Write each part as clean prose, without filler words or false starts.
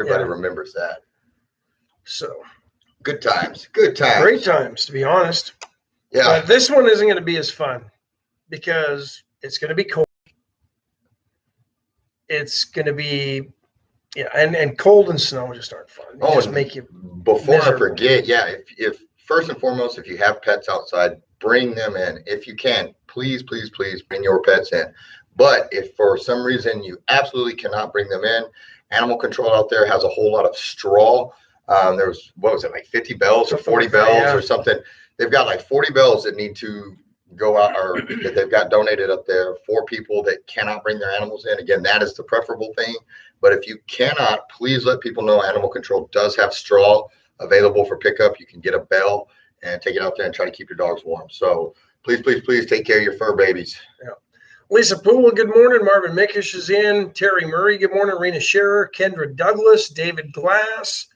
Everybody remembers that. So good times. Good times. Great times, to be honest. Yeah. But this one isn't going to be as fun because it's going to be cold. It's going to be, and cold and snow just aren't fun. They just make you Before miserable. I forget, if first and foremost, if you have pets outside, bring them in. If you can, please bring your pets in. But if for some reason you absolutely cannot bring them in, animal control out there has a whole lot of straw. There's, what was it, like 50 bells or 40 bells or something. They've got like 40 bells that need to go out, or that they've got donated up there for people that cannot bring their animals in. Again, that is the preferable thing. But if you cannot, please let people know animal control does have straw available for pickup. You can get a bell and take it out there and try to keep your dogs warm. So please take care of your fur babies. Yeah. Lisa Poole, good morning. Marvin Mickish is in. Terry Murray, good morning. Rena Scherer, Kendra Douglas, David Glass,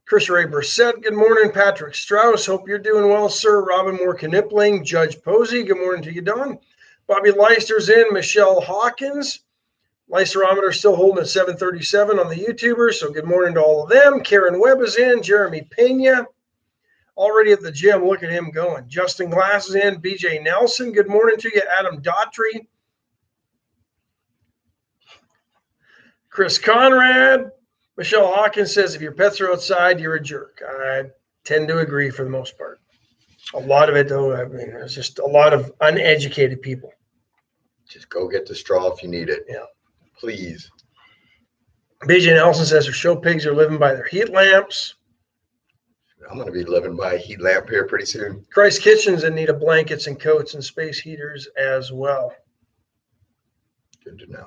Chris Ray Brissett, good morning. Patrick Strauss, hope you're doing well, sir. Robin Moore Knipling, Judge Posey, good morning to you, Don. Bobby Leister's in. Michelle Hawkins. Leicerometer still holding at 737 on the YouTubers, so good morning to all of them. Karen Webb is in. Jeremy Pena, already at the gym. Look at him going. Justin Glass is in. BJ Nelson, good morning to you. Adam Daughtry. Chris Conrad. Michelle Hawkins says, if your pets are outside, you're a jerk. I tend to agree for the most part. A lot of it, though, I mean, there's just a lot of uneducated people. Just go get the straw if you need it. Yeah. Please. BJ Nelson says her show pigs are living by their heat lamps. I'm going to be living by a heat lamp here pretty soon. Christ Kitchen's in need of blankets and coats and space heaters as well. Good to know.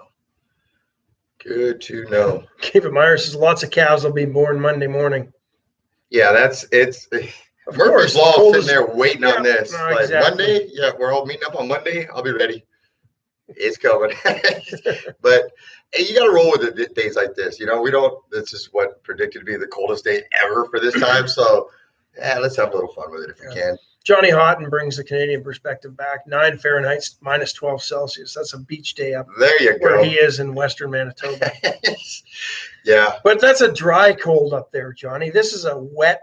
Good to know. Keep Myers says lots of calves will be born Monday morning. Yeah, it's Murphy's Law sitting there waiting on this. No, like exactly. Monday, we're all meeting up on Monday. I'll be ready. It's coming. But hey, you got to roll with it days like this. This is what predicted to be the coldest day ever for this time. So let's have a little fun with it if we can. Johnny Houghton brings the Canadian perspective back. 9 Fahrenheit, minus 12 Celsius. That's a beach day up there you where go. he is in Western Manitoba. Yeah. But that's a dry cold up there, Johnny. This is a wet,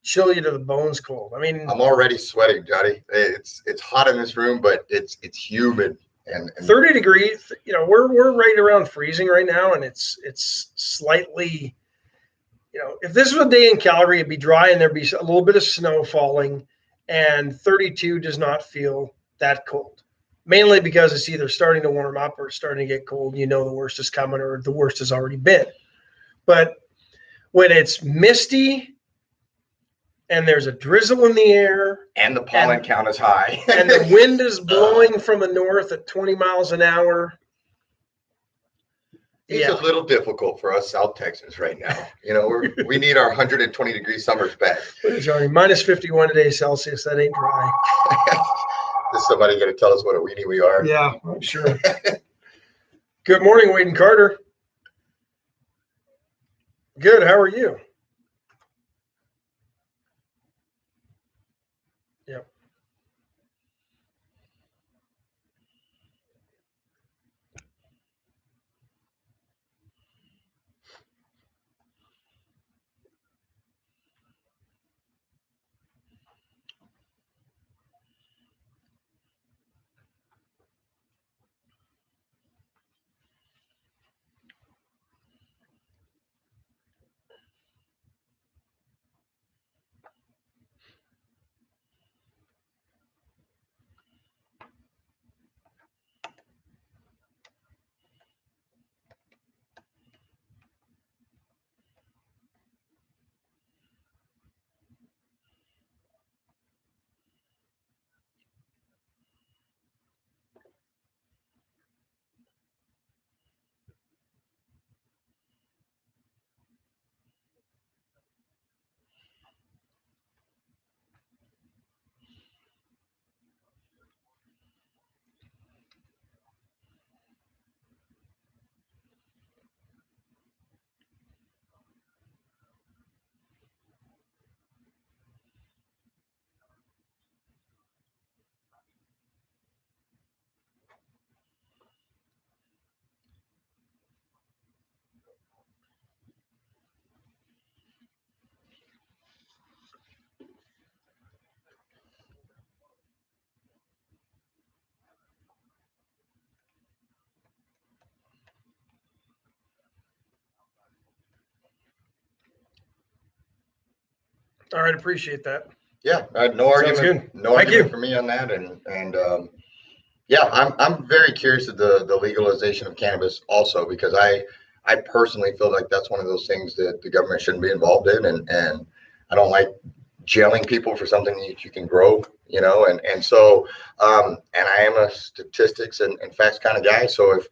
chill you to the bones cold. I mean, I'm already sweating, Johnny. It's hot in this room, but it's humid. And 30 degrees, we're right around freezing right now, and it's slightly, if this was a day in Calgary, it'd be dry and there'd be a little bit of snow falling, and 32 does not feel that cold, mainly because it's either starting to warm up or starting to get cold. The worst is coming or the worst has already been. But when it's misty and there's a drizzle in the air and the pollen count is high and the wind is blowing from the north at 20 miles an hour, it's a little difficult for us South Texans right now. We need our 120 degree summers back. Johnny, minus 51 today Celsius. That ain't dry. Is somebody going to tell us what a weenie we are? Yeah, I'm sure. Good morning, Wade and Carter. Good. How are you? Yep. All right, appreciate that. Yeah, no Sounds argument. good. No Thank argument you. for me on that. And yeah, I'm very curious of the legalization of cannabis also, because I personally feel like that's one of those things that the government shouldn't be involved in, and I don't like jailing people for something that you can grow, and so and I am a statistics and facts kind of guy. So if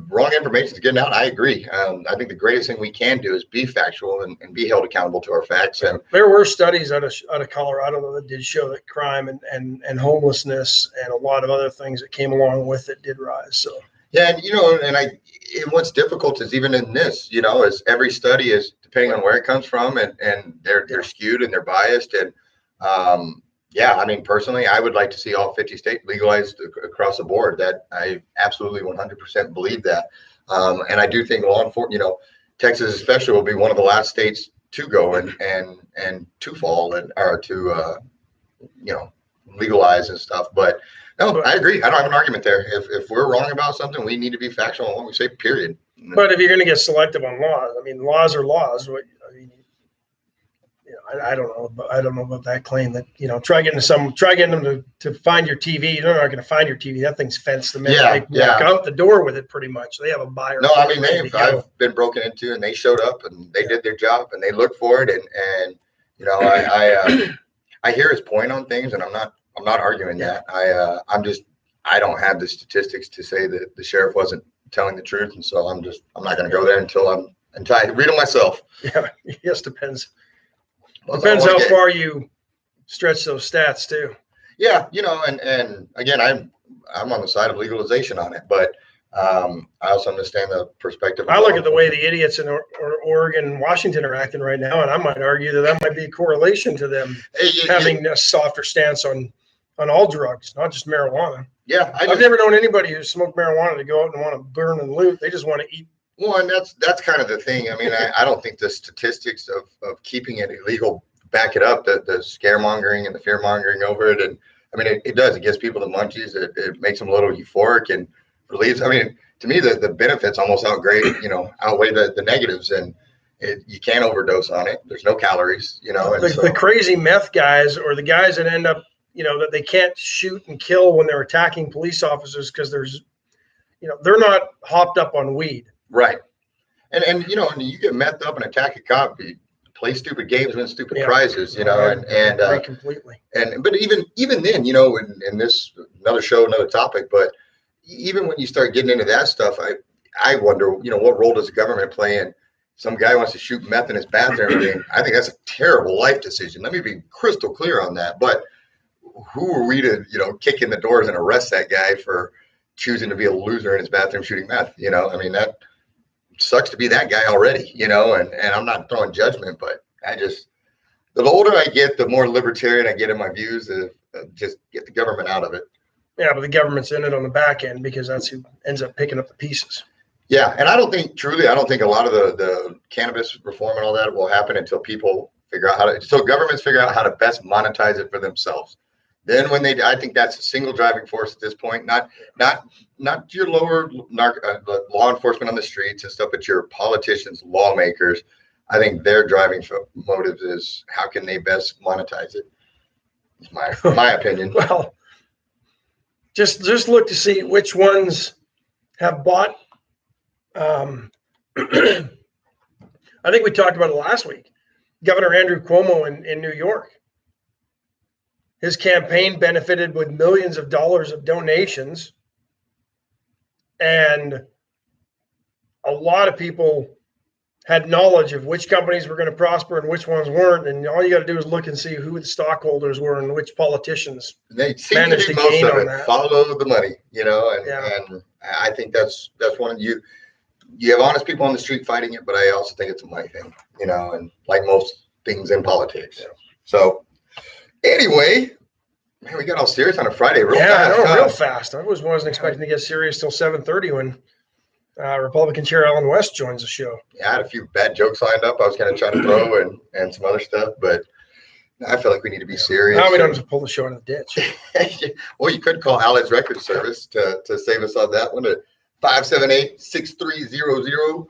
wrong information is getting out, I agree. I think the greatest thing we can do is be factual and be held accountable to our facts. And there were studies out of Colorado that did show that crime and homelessness and a lot of other things that came along with it did rise. So yeah, and what's difficult is even in this, is every study is depending on where it comes from, and they're skewed and they're biased. And yeah, I mean, personally, I would like to see all 50 states legalized across the board. That I absolutely 100% believe that. And I do think law enforcement, Texas especially will be one of the last states to go and to fall or to legalize and stuff. But no, I agree. I don't have an argument there. If we're wrong about something, we need to be factual on what we say, period. But if you're going to get selective on laws, I mean, laws are laws. I don't know. I don't know about that claim that try getting them to find your TV. They're not going to find your TV. That thing's fenced. The minute they walk out the door with it, pretty much. They have a buyer. No, I mean I've been broken into, and they showed up and they did their job and they looked for it, and I hear his point on things, and I'm not arguing that. I don't have the statistics to say that the sheriff wasn't telling the truth, and so I'm not going to go there until I read them myself. Yeah, yes, depends. Depends how far you stretch those stats too. Yeah, and again, I'm on the side of legalization on it, but I also understand the perspective. I look at the way the idiots in Oregon and Washington are acting right now, and I might argue that might be a correlation to them having a softer stance on all drugs, not just marijuana. Yeah, I've never known anybody who smoked marijuana to go out and want to burn and loot. They just want to eat. Well, and that's kind of the thing. I mean, I don't think the statistics of keeping it illegal back it up, the scaremongering and the fear mongering over it. And I mean, it does. It gives people the munchies. It makes them a little euphoric and relieves. I mean, to me, the benefits almost outweigh the negatives. And you can't overdose on it. There's no calories, And the crazy meth guys, or the guys that end up, that they can't shoot and kill when they're attacking police officers because they're not hopped up on weed. Right. And you get methed up and attack a cop, you play stupid games, win stupid prizes, and completely. But even then, in this another show, another topic, but even when you start getting into that stuff, I wonder, what role does the government play in? Some guy wants to shoot meth in his bathroom. I think that's a terrible life decision. Let me be crystal clear on that. But who are we to, kick in the doors and arrest that guy for choosing to be a loser in his bathroom shooting meth? I mean, that sucks to be that guy already, and I'm not throwing judgment, but the older I get, the more libertarian I get in my views of just get the government out of it. Yeah, but the government's in it on the back end because that's who ends up picking up the pieces. Yeah, and I don't think a lot of the cannabis reform and all that will happen until people figure out governments figure out how to best monetize it for themselves. Then I think that's a single driving force at this point, not your lower law enforcement on the streets and stuff, but your politicians, lawmakers. I think their driving motive is how can they best monetize it. It's my opinion. Well, just look to see which ones have bought. I think we talked about it last week. Governor Andrew Cuomo in New York. His campaign benefited with millions of dollars of donations, and a lot of people had knowledge of which companies were going to prosper and which ones weren't. And all you got to do is look and see who the stockholders were and which politicians they seem to be most of it. Follow the money, and I think that's one of you have honest people on the street fighting it, but I also think it's a money thing, and like most things in politics. Yeah. So anyway, man, we got all serious on a Friday real fast. Real fast. I wasn't expecting to get serious till 7:30 when Republican Chair Alan West joins the show. Yeah, I had a few bad jokes lined up I was going to try to throw and some other stuff, but I feel like we need to be serious. Now we don't have to pull the show in the ditch. Well, you could call Alan's Record Service to save us on that one at 578-6300.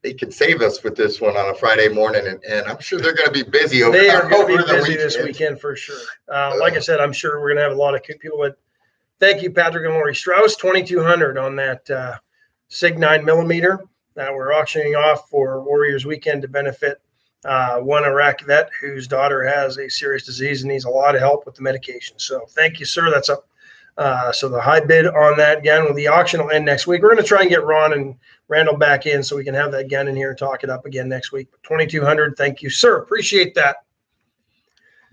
they could save us with this one on a Friday morning, and I'm sure they're going to be busy over, they are going to over be the busy weekend. this weekend for sure. Like I said, I'm sure we're going to have a lot of people. But thank you, Patrick and Lori Strauss. 2,200 on that Sig 9mm that we're auctioning off for Warriors Weekend to benefit one Iraq vet whose daughter has a serious disease and needs a lot of help with the medication. So thank you, sir. That's up. So the high bid on that gun, well, the auction will end next week. We're going to try and get Ron and Randall back in so we can have that gun in here and talk it up again next week. But 2,200, thank you, sir. Appreciate that.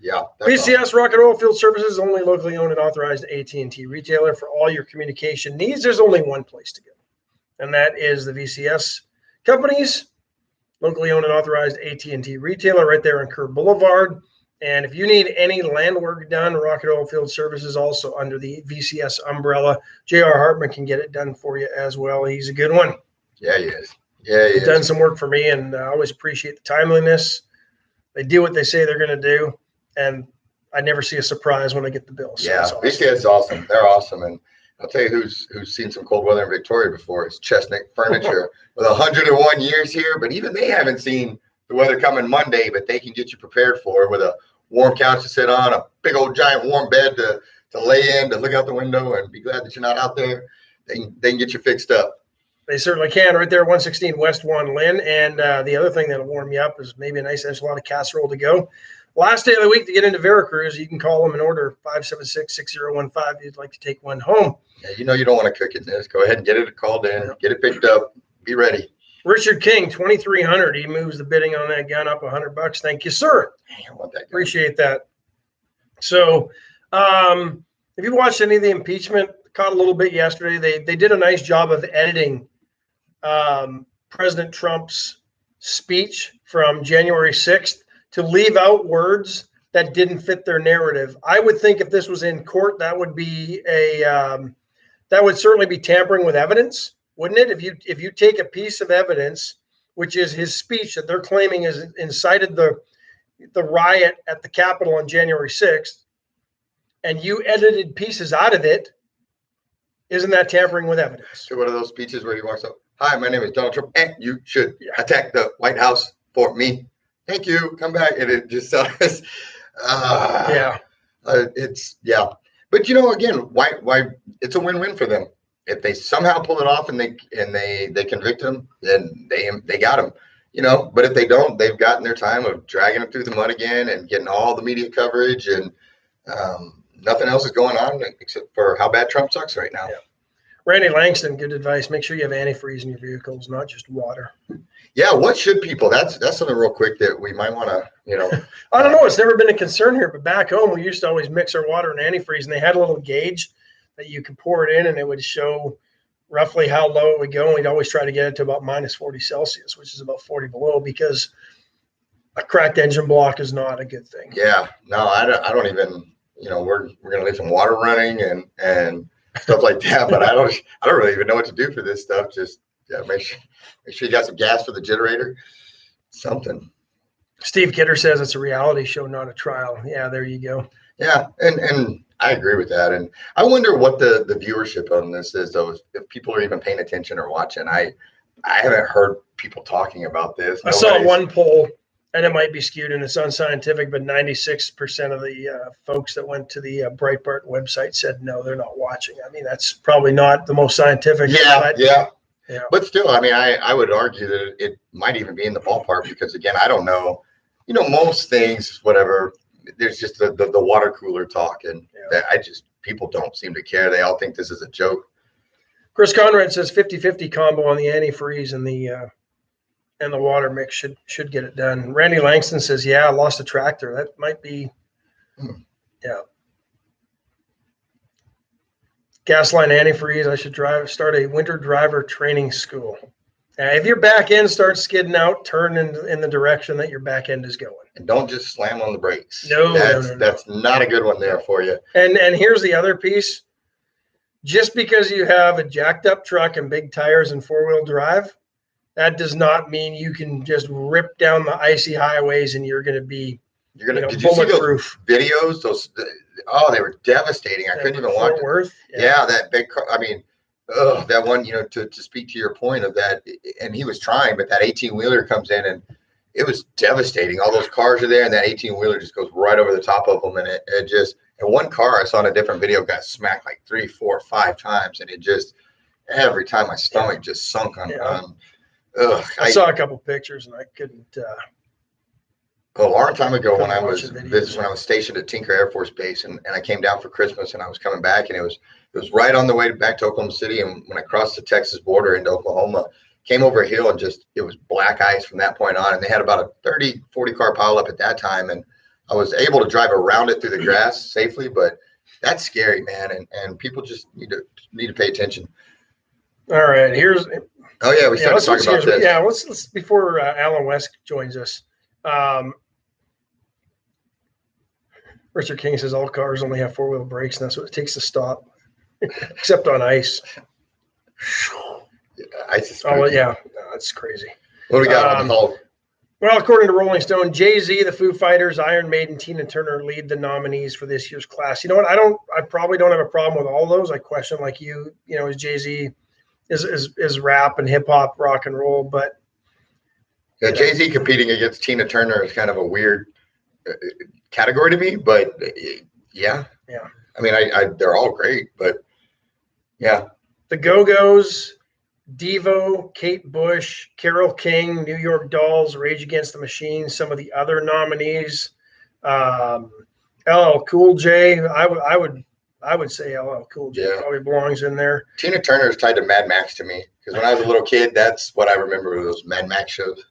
Yeah. VCS awesome. Rocket Oil Field Services, only locally owned and authorized AT&T retailer for all your communication needs. There's only one place to go, and that is the VCS companies, locally owned and authorized AT&T retailer right there on Kerr Boulevard. And if you need any land work done, Rocket Oil Field Services also under the VCS umbrella. J.R. Hartman can get it done for you as well. He's a good one. Yeah, he is. Yeah, He's done some work for me, and I always appreciate the timeliness. They do what they say they're going to do, and I never see a surprise when I get the bill. So yeah, awesome. VCS is awesome. They're awesome. And I'll tell you who's seen some cold weather in Victoria before. It's Chestnut Furniture with 101 years here, but even they haven't seen the weather coming Monday, but they can get you prepared for it with a warm couch to sit on, a big old giant warm bed to lay in, to look out the window and be glad that you're not out there. They can get you fixed up. They certainly can. Right there, 116 West 1 Lynn. And the other thing that'll warm you up is maybe a nice enchilada casserole to go. Last day of the week to get into Veracruz, you can call them and order 576-6015 if you'd like to take one home. Yeah, you know you don't want to cook it in this. Go ahead and get it called in, get it picked up, be ready. Richard King, 2,300. He moves the bidding on that gun up $100. Thank you, sir. I want that gun. Appreciate that. So, if you watched any of the impeachment, caught a little bit yesterday. They did a nice job of editing President Trump's speech from January 6th to leave out words that didn't fit their narrative. I would think if this was in court, that would be that would certainly be tampering with evidence, wouldn't it? If you take a piece of evidence, which is his speech that they're claiming is incited the riot at the Capitol on January 6th, and you edited pieces out of it, isn't that tampering with evidence? So one of those speeches where he walks up, "Hi, my name is Donald Trump, and you should attack the White House for me. Thank you. Come back." And it just says, But again, why? It's a win-win for them. If they somehow pull it off and they convict him, then they got him. But if they don't, they've gotten their time of dragging him through the mud again and getting all the media coverage, and nothing else is going on except for how bad Trump sucks right now. Yeah. Randy Langston, good advice. Make sure you have antifreeze in your vehicles, not just water. Yeah, what should people? That's something real quick that we might want to, I don't know. It's never been a concern here, but back home we used to always mix our water in antifreeze, and they had a little gauge that you could pour it in, and it would show roughly how low it would go. And we'd always try to get it to about minus 40 Celsius, which is about 40 below, because a cracked engine block is not a good thing. Yeah, no, I don't even. We're gonna leave some water running and stuff like that, but I don't really even know what to do for this stuff. Just make sure you got some gas for the generator, something. Steve Kidder says it's a reality show, not a trial. Yeah, there you go. Yeah, and I agree with that. And I wonder what the viewership on this is, though, if people are even paying attention or watching. I haven't heard people talking about this. I saw one poll, and it might be skewed and it's unscientific, but 96% of the folks that went to the Breitbart website said no, they're not watching. I mean, that's probably not the most scientific. Yeah. But still, I mean, I would argue that it might even be in the ballpark because, again, I don't know. Most things, whatever, there's just the water cooler talk, and people don't seem to care. They all think this is a joke. Chris Conrad says 50-50 combo on the antifreeze and the water mix should get it done. Randy Langston says, yeah, I lost a tractor. That might be, yeah. Gasline antifreeze, I should start a winter driver training school. If your back end starts skidding out, turn in the direction that your back end is going. And don't just slam on the brakes. No. That's not a good one there for you. And here's the other piece. Just because you have a jacked up truck and big tires and four-wheel drive, that does not mean you can just rip down the icy highways and you're going to be Did you see those videos? They were devastating. I couldn't even watch it. Worth? Yeah, that big car. I mean, Oh, that one, to speak to your point of that, and he was trying, but that 18-wheeler comes in and it was devastating. All those cars are there, and that 18-wheeler just goes right over the top of them, and it just, and one car I saw in a different video got smacked like 3, 4, 5 times, and it just, every time my stomach just sunk on. I saw a couple pictures and I couldn't. A long time ago when I was stationed at Tinker Air Force Base, and I came down for Christmas, and I was coming back, and it was right on the way back to Oklahoma City. And when I crossed the Texas border into Oklahoma, came over a hill, and it was black ice from that point on. And they had about a 30, 40 car pileup at that time. And I was able to drive around it through the grass safely, but that's scary, man. And people just need to pay attention. All right. Oh yeah. We started talking about this. Yeah. Let's before Alan West joins us. Richard King says all cars only have 4-wheel brakes, and that's what it takes to stop, except on ice. Ice is that's crazy. What do we got on the call? Well, according to Rolling Stone, Jay-Z, the Foo Fighters, Iron Maiden, Tina Turner lead the nominees for this year's class. You know what? I probably don't have a problem with all those. I question, like you, is Jay-Z is rap and hip hop, rock and roll, but Jay-Z competing against Tina Turner is kind of a weird category to me, but yeah. I mean, they're all great, but yeah. The Go-Go's, Devo, Kate Bush, Carole King, New York Dolls, Rage Against the Machine, some of the other nominees. LL Cool J, I would say LL Cool J probably belongs in there. Tina Turner is tied to Mad Max to me, because when I was a little kid, that's what I remember of those Mad Max shows.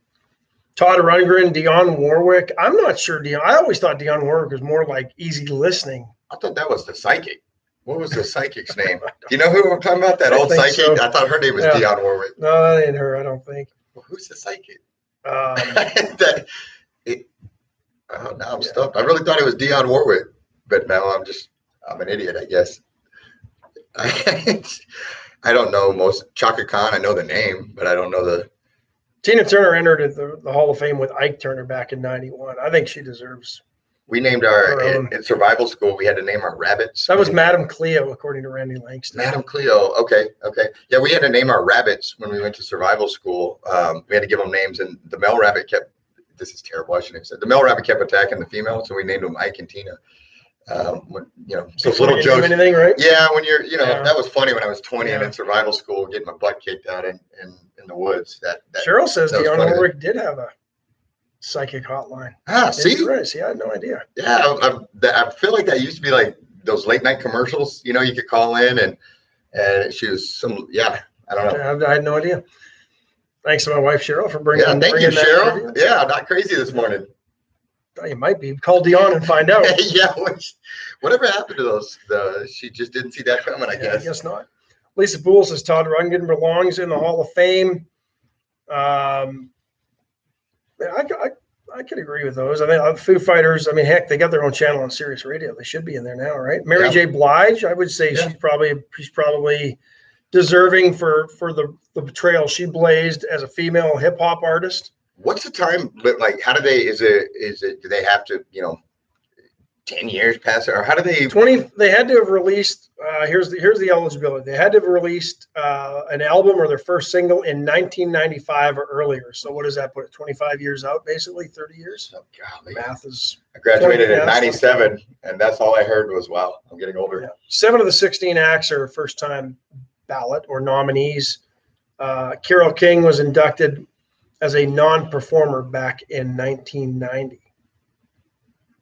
Todd Rundgren, Dionne Warwick. I'm not sure I always thought Dionne Warwick was more like easy listening. I thought that was the psychic. What was the psychic's name? Do you know who I'm talking about? That old psychic? So. I thought her name was Dionne Warwick. No, that ain't her, I don't think. Well, who's the psychic? Now I'm stumped. I really thought it was Dionne Warwick, but now I'm an idiot, I guess. I don't know most. Chaka Khan, I know the name, but I don't know the. Tina Turner entered the Hall of Fame with Ike Turner back in '91. I think she deserves. We named in survival school, we had to name our rabbits. That was Madame Cleo, according to Randy Langston. Madame Cleo. Okay. Yeah, we had to name our rabbits when we went to survival school. We had to give them names, and the male rabbit this is terrible, I shouldn't have said. The male rabbit kept attacking the female, so we named them Ike and Tina. So little jokes. Anything, right? Yeah, when you're, that was funny when I was 20 and in survival school, getting my butt kicked out in the woods. That Cheryl says Dionne Warwick did have a psychic hotline. See? Right. See, I had no idea. Yeah, I feel like that used to be like those late night commercials. You could call in and she was I don't know. I had no idea. Thanks to my wife Cheryl for bringing. Yeah, thank you, Cheryl. Yeah, not crazy this morning. You might be. Call Dionne and find out. Yeah, whatever happened to those? She just didn't see that coming, I guess. I guess not. Lisa Poole says Todd Rundgren belongs in the Hall of Fame. I could agree with those. I mean, Foo Fighters. I mean, heck, they got their own channel on Sirius Radio. They should be in there now, right? Mary J. Blige. I would say she's probably deserving for the trail she blazed as a female hip hop artist. What's the time? But like, how do they? Is it? Do they have to? 10 years pass, or how do they? 20. They had to have released. Here's the eligibility. They had to have released an album or their first single in 1995 or earlier. So what does that put it? 25 years out, basically 30 years. Oh, golly. Math is. I graduated in '97, and that's all I heard was, "Wow, I'm getting older." Yeah. 7 of the 16 acts are first-time ballot or nominees. Carole King was inducted as a non-performer back in 1990.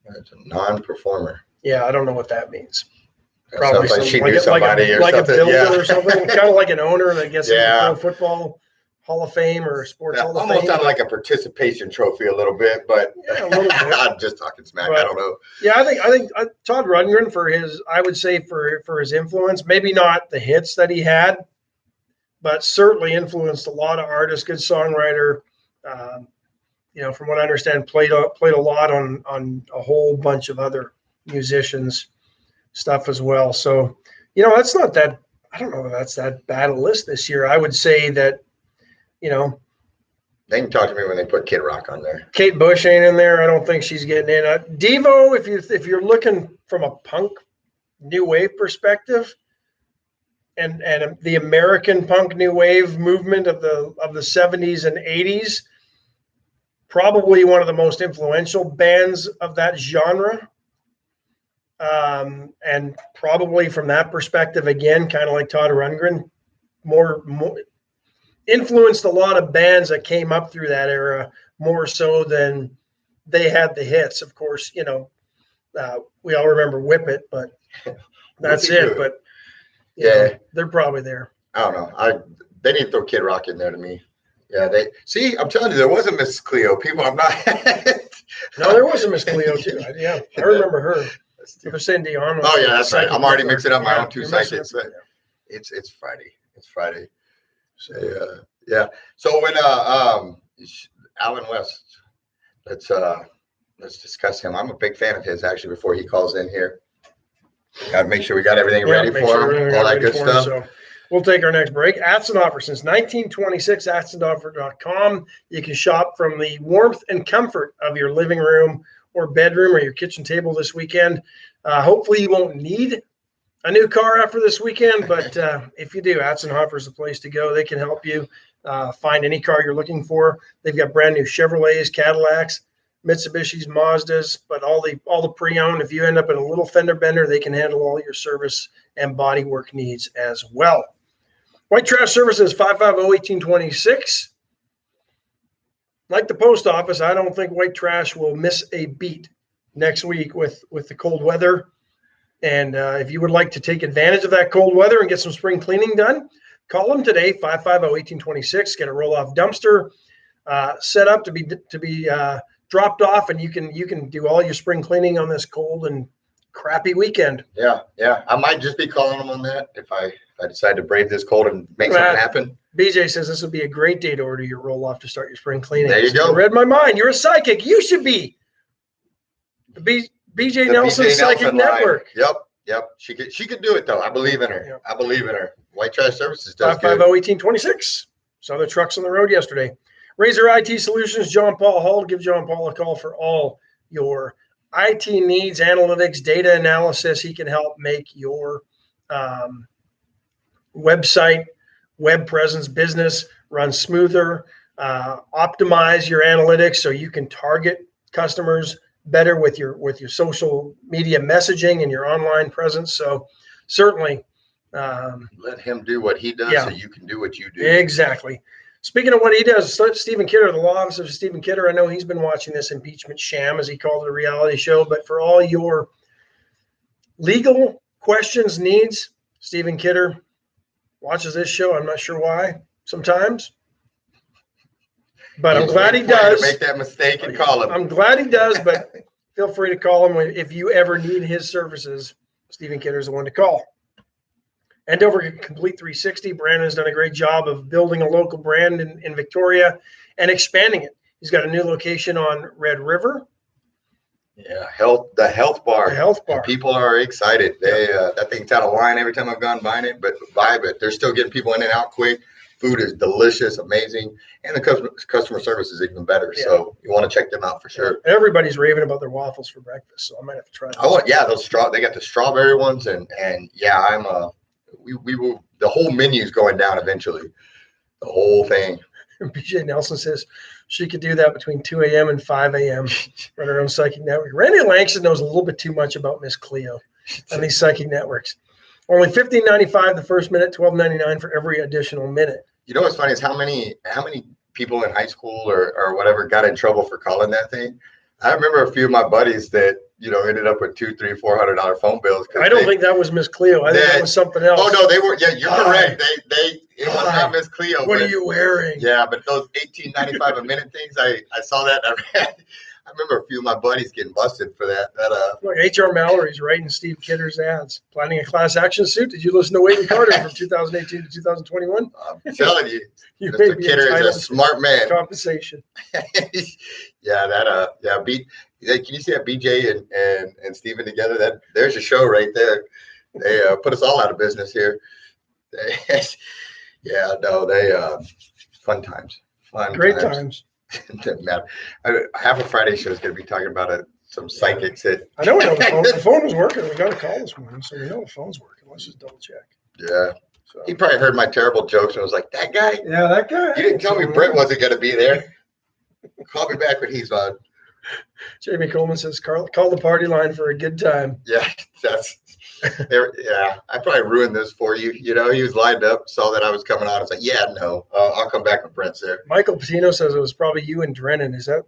It's a non-performer. Yeah, I don't know what that means. Probably like she knew somebody or like something. A builder or something. Kind of like an owner, I guess, in the Pro Football Hall of Fame or Sports Hall of Fame. Almost sounded like a participation trophy a little bit, but a little bit. I'm just talking smack. But, I don't know. Yeah, I think Todd Rundgren for his influence, maybe not the hits that he had, but certainly influenced a lot of artists. Good songwriter. From what I understand, played a lot on a whole bunch of other musicians' stuff as well. So, that's not that. I don't know if that's that bad a list this year. I would say that, they can talk to me when they put Kid Rock on there. Kate Bush ain't in there. I don't think she's getting in. Devo, if you're looking from a punk new wave perspective, and the American punk new wave movement of the 70s and 80s. Probably one of the most influential bands of that genre. And probably from that perspective, again, kind of like Todd Rundgren, more influenced a lot of bands that came up through that era more so than they had the hits. Of course, we all remember Whip It, but that's it. But they're probably there. I don't know. They need to throw Kid Rock in there to me. Yeah, I'm telling you, there was a Miss Cleo. I'm not. No, there was a Miss Cleo too. I remember her. They're saying Dion. Oh yeah, that's right. I'm already mixing up my own two psychics. But it's Friday. It's Friday. So yeah. So when Alan West, let's discuss him. I'm a big fan of his actually. Before he calls in here, got to make sure we got everything ready for him. All that good stuff. So we'll take our next break. Atzenhofer, since 1926, atzenhofer.com. You can shop from the warmth and comfort of your living room or bedroom or your kitchen table this weekend. Hopefully you won't need a new car after this weekend, but if you do, Atzenhofer is the place to go. They can help you find any car you're looking for. They've got brand new Chevrolets, Cadillacs, Mitsubishis, Mazdas, but all the pre-owned. If you end up in a little fender bender, they can handle all your service and body work needs as well. White Trash Services, 550-1826. Like the post office, I don't think White Trash will miss a beat next week with the cold weather. And if you would like to take advantage of that cold weather and get some spring cleaning done, call them today, 550-1826. Get a roll-off dumpster set up to be dropped off, and you can do all your spring cleaning on this cold and crappy weekend. Yeah. I might just be calling them on that if I decide to brave this cold and make something happen. BJ says this would be a great day to order your roll-off to start your spring cleaning. There you go. I read my mind. You're a psychic. You should be. The BJ Nelson Psychic Network. Yep. She could do it, though. I believe in her. Yep. I believe in her. White Trash Services does 550-1826. Saw the trucks on the road yesterday. Razor IT Solutions, John Paul Hall. Give John Paul a call for all your IT needs, analytics, data analysis. He can help make your website, web presence, business run smoother, optimize your analytics so you can target customers better with your social media messaging and your online presence. So certainly let him do what he does so you can do what you do. Exactly. Speaking of what he does, Stephen Kidder, the law office of Stephen Kidder, I know he's been watching this impeachment sham, as he called it, a reality show. But for all your legal questions, needs, Stephen Kidder watches this show. I'm not sure why sometimes, but I'm glad he does. Make that mistake and call him. I'm glad he does, but feel free to call him if you ever need his services. Stephen Kidder is the one to call. And over at Complete 360, Brandon's done a great job of building a local brand in Victoria and expanding it. He's got a new location on Red River. Yeah, the health bar. The health bar. And people are excited. That thing's out of line every time I've gone by it, but they're still getting people in and out quick. Food is delicious, amazing, and the customer service is even better. Yeah. So you want to check them out for sure. Everybody's raving about their waffles for breakfast, so I might have to try them. Oh yeah, they got the strawberry ones, and yeah, we will. The whole menu's going down eventually. The whole thing. BJ Nelson says she could do that between 2 a.m. and 5 a.m. Run her own psychic network. Randy Langston knows a little bit too much about Miss Cleo on these psychic networks. Only $15.95 the first minute, $12.99 for every additional minute. You know what's funny is how many people in high school or whatever got in trouble for calling that thing. I remember a few of my buddies that ended up with $200, $300, $400 phone bills. I don't think that was Miss Cleo. I think that was something else. Oh no, they were. Yeah, you're correct. It was not Miss Cleo. What are you wearing? Yeah, but those $18.95 a minute things, I saw that. I remember a few of my buddies getting busted for that. Look, H.R. Mallory's writing Steve Kidder's ads. Planning a class action suit. Did you listen to Wade Carter from 2018 to 2021? I'm telling you, Mr. Kidder is a smart man. Compensation. Yeah, can you see that BJ and Steven together? There's a show right there. They put us all out of business here. Fun times. Great times. Doesn't matter. Half a Friday show is going to be talking about some psychics that. I know the phone was working. We got a call this morning, so we know the phone's working. Let's just double check. Yeah. So He probably heard my terrible jokes and was like, "That guy? yeah, that guy. You didn't tell me Brett wasn't going to be there. Call me back when he's on." Jamie Coleman says, call the party line for a good time. Yeah, yeah. I probably ruined this for you. You know, he was lined up, saw that I was coming on. It's like, yeah, no, I'll come back when Brent's there. Michael Patino says it was probably you and Drennan. Is it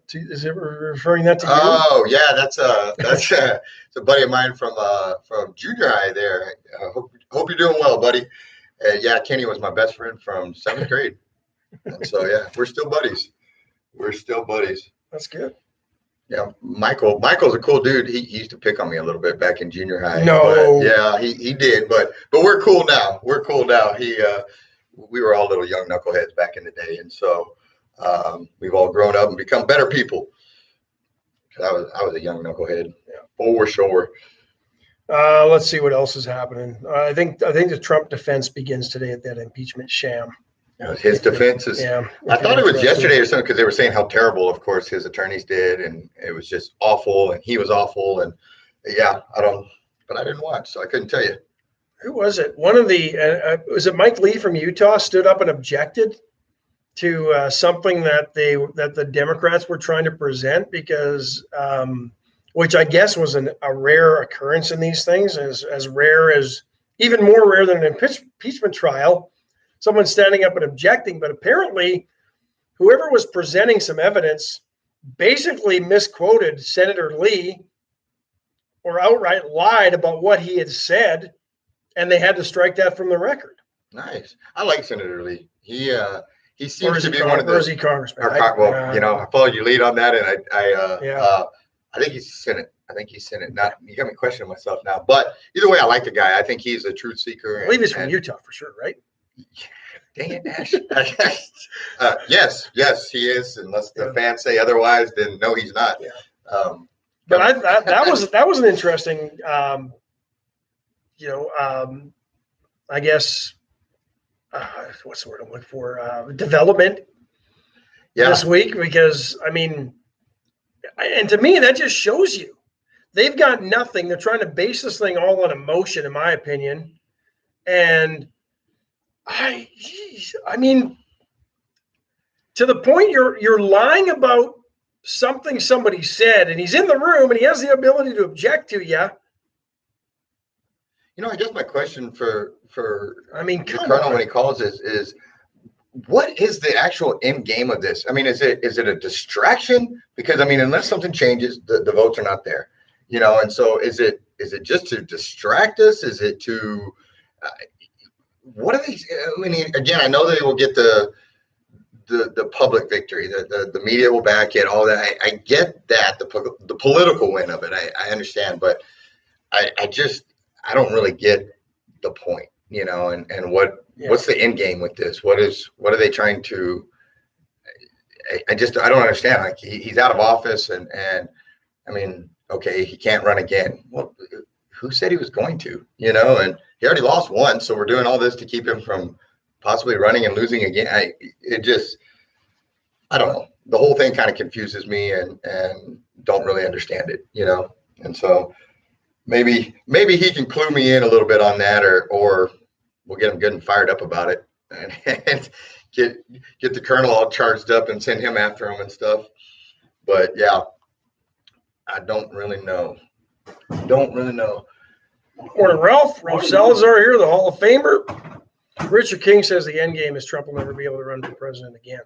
referring that to you? Oh yeah, that's it's a buddy of mine from junior high there. Hope you're doing well, buddy. Yeah, Kenny was my best friend from 7th grade, and so yeah, we're still buddies. That's good. Yeah, Michael's a cool dude. He used to pick on me a little bit back in junior high. No. But yeah, he did. But we're cool now. We were all little young knuckleheads back in the day, and so we've all grown up and become better people. I was a young knucklehead. Yeah, for sure. Let's see what else is happening. I think the Trump defense begins today at that impeachment sham. His defense is. Yeah, I thought it was yesterday or something because they were saying how terrible, of course, his attorneys did, and it was just awful, and he was awful, and yeah, but I didn't watch, so I couldn't tell you. Who was it? One of the was it Mike Lee from Utah stood up and objected to something that the Democrats were trying to present because, which I guess was a rare occurrence in these things, as rare as even more rare than an impeachment trial. Someone standing up and objecting, but apparently whoever was presenting some evidence basically misquoted Senator Lee or outright lied about what he had said, and they had to strike that from the record. Nice. I like Senator Lee. He seems to be one of those. Or is he congressman? I followed your lead on that, and I think he's Senate. Not, you got me questioning myself now, but either way, I like the guy. I think he's a truth seeker. I believe he's from Utah for sure, right? Dang it, Nash. Yes, he is. Unless the fans say otherwise, then no, he's not. Yeah. But that was an interesting, I guess, what's the word I'm looking for? Development this week, because I mean, and to me, that just shows you they've got nothing. They're trying to base this thing all on emotion, in my opinion, and. I mean, to the point you're lying about something somebody said, and he's in the room and he has the ability to object to you. I guess my question for the Colonel when he calls is what is the actual end game of this? I mean, is it a distraction? Because I mean, unless something changes, the votes are not there. And so is it just to distract us? Is it to what are these? I mean, again, I know they will get the public victory. The media will back it. All that. I get that the political win of it. I understand, but I don't really get the point. And what's the end game with this? What are they trying to? I don't understand. Like he's out of office, and I mean, okay, he can't run again. Well, who said he was going to? And he already lost one, so we're doing all this to keep him from possibly running and losing again. I don't know. The whole thing kind of confuses me and don't really understand it, And so maybe he can clue me in a little bit on that, or we'll get him good and fired up about it and get the colonel all charged up and send him after him and stuff. But yeah, I don't really know. Morning, Ralph. Ralph Salazar here, the Hall of Famer. Richard King says the end game is Trump will never be able to run for president again.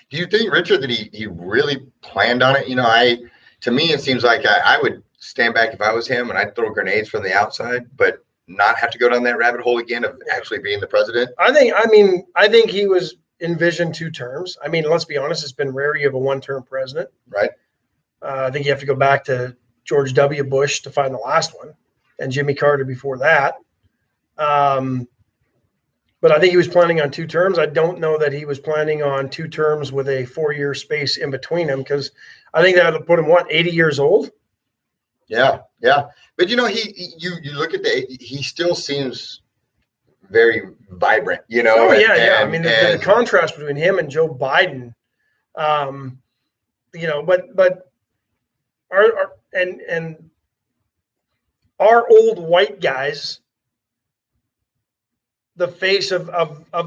Do you think, Richard, that he really planned on it? To me, it seems like I would stand back if I was him and I'd throw grenades from the outside, but not have to go down that rabbit hole again of actually being the president. I think he was envisioned 2 terms. I mean, let's be honest, it's been rare you have a 1-term president. Right. I think you have to go back to George W. Bush to find the last one, and Jimmy Carter before that. But I think he was planning on 2 terms. I don't know that he was planning on 2 terms with a 4-year space in between them, because I think that would put him 80 years old. Yeah. But you look at he still seems very vibrant. Oh yeah. I mean, the contrast between him and Joe Biden. But our old white guys the face of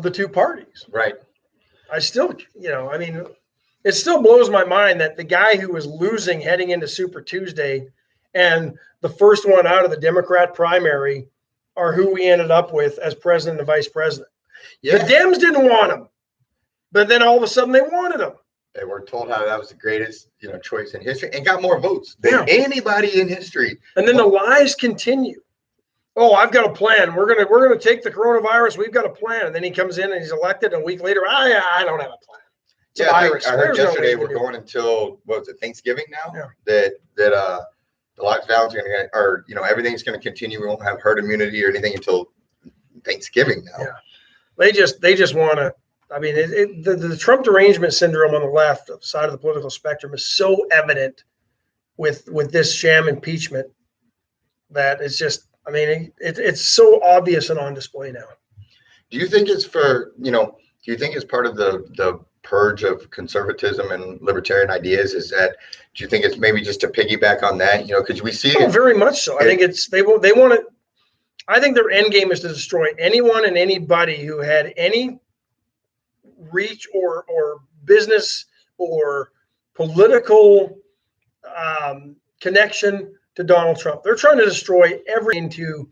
the two parties. Right. I still, I mean, it still blows my mind that the guy who was losing heading into Super Tuesday and the first one out of the Democrat primary are who we ended up with as president and vice president. Yeah. The Dems didn't want him, but then all of a sudden they wanted him. They were told how that was the greatest, choice in history and got more votes than anybody in history. And then the lies continue. Oh, I've got a plan. We're gonna take the coronavirus. We've got a plan. And then he comes in and he's elected. And a week later, I don't have a plan. It's a virus. I heard yesterday we're going until Thanksgiving now. Yeah. That the lockdowns are going to, or everything's going to continue. We won't have herd immunity or anything until Thanksgiving now. Yeah, they just want to. I mean, the Trump derangement syndrome on the left side of the political spectrum is so evident with this sham impeachment that it's just. I mean, it's so obvious and on display now. Do you think it's for do you think it's part of the purge of conservatism and libertarian ideas? Is that, do you think it's maybe just to piggyback on that? Because we see it very much so. I think they want to. I think their end game is to destroy anyone and anybody who had any reach or business or political connection to Donald Trump. They're trying to destroy everything to